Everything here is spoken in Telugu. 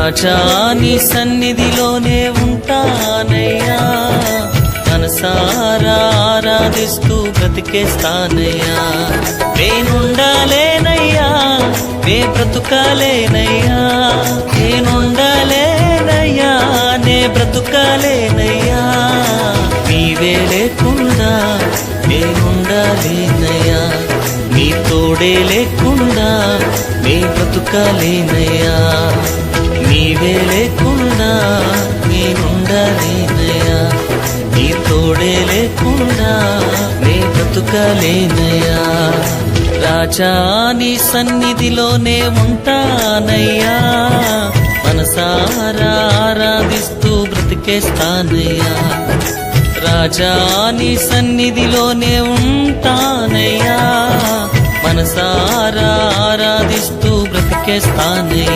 రాజా నీ సన్నిధిలోనే ఉంటానయ్యా, మనసారా ఆరాధిస్తూ బ్రతికేస్తానయ్యా. నేనుండాలేనయ్యా, నే బ్రతుకాలేనయ్యా, నేనుండాలేనయ్యా, నే బ్రతుకాలేనయ్యా. నీవే లేకుండా నేనుండాలేనయ్యా, నీ తోడే లేకుండా నే బ్రతుకాలేనయ్యా. నీవే లేకుండా నేనుండాలేనయ్యా, నీ తోడే లేకుండా నే బ్రతుకాలేనయ్యా. రాజా నీ సన్నిధిలోనే ఉంటానయ్యా, మనసారా ఆరాధిస్తూ బ్రతికేస్తానయ్యా. రాజా నీ సన్నిధిలోనే ఉంటానయ్యా, మనసారా ఆరాధిస్తూ బ్రతికేస్తానయ్యా.